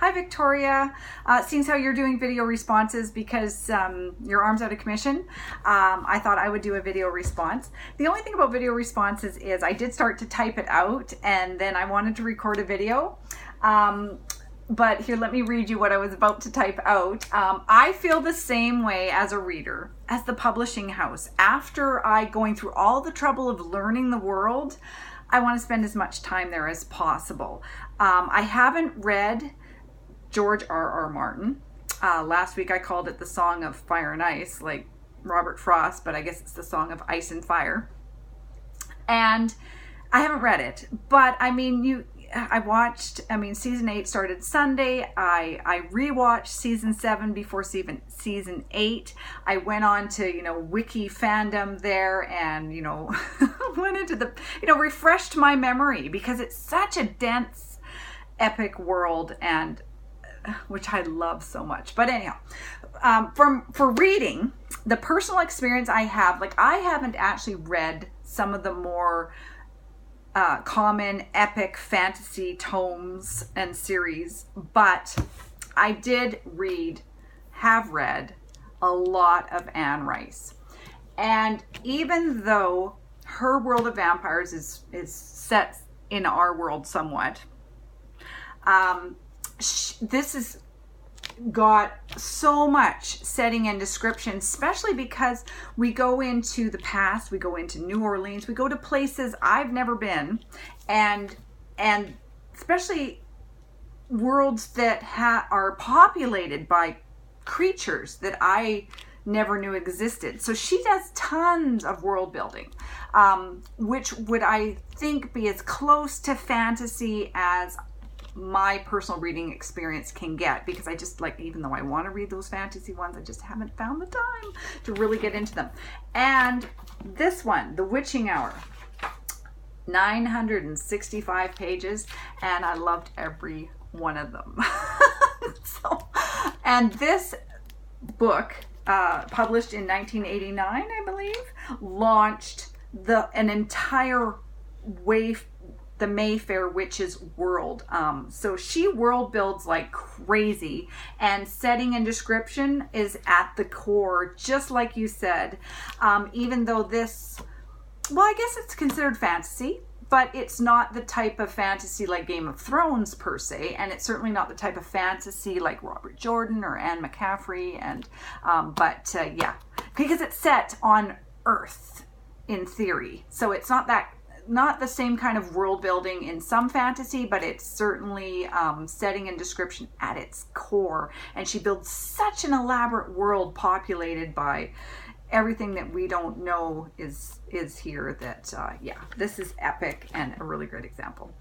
Hi, Victoria. Seeing how you're doing video responses because your arm's out of commission, I thought I would do a video response. The only thing about video responses is I did start to type it out and then I wanted to record a video. But here, let me read you what I was about to type out. I feel the same way as a reader, as the publishing house. After going through all the trouble of learning the world, I want to spend as much time there as possible. I haven't read George R.R. Martin. Last week I called it the Song of Fire and Ice, like Robert Frost, but I guess it's the Song of Ice and Fire. And I haven't read it, but I mean, season 8 started Sunday. I rewatched season 7 before season 8. I went on to, wiki fandom there and, went into refreshed my memory because it's such a dense, epic world, and which I love so much. But anyhow, for reading, the personal experience I have, I haven't actually read some of the more common epic fantasy tomes and series, but I have read a lot of Anne Rice. And even though her world of vampires is set in our world somewhat, this has got so much setting and description, especially because we go into the past, we go into New Orleans, we go to places I've never been, and especially worlds that are populated by creatures that I never knew existed. So she does tons of world building, which would, I think, be as close to fantasy as my personal reading experience can get, because I just even though I want to read those fantasy ones, I just haven't found the time to really get into them. And this one, The Witching Hour, 965 pages, and I loved every one of them. And this book, published in 1989, I believe, launched an entire the Mayfair Witches world. So she world builds like crazy, and setting and description is at the core, just like you said. Even though this, I guess it's considered fantasy, but it's not the type of fantasy like Game of Thrones per se, and it's certainly not the type of fantasy like Robert Jordan or Anne McCaffrey, and yeah, because it's set on Earth in theory, so it's not the same kind of world building in some fantasy, but it's certainly setting and description at its core. And she builds such an elaborate world populated by everything that we don't know is here, that yeah, this is epic and a really great example.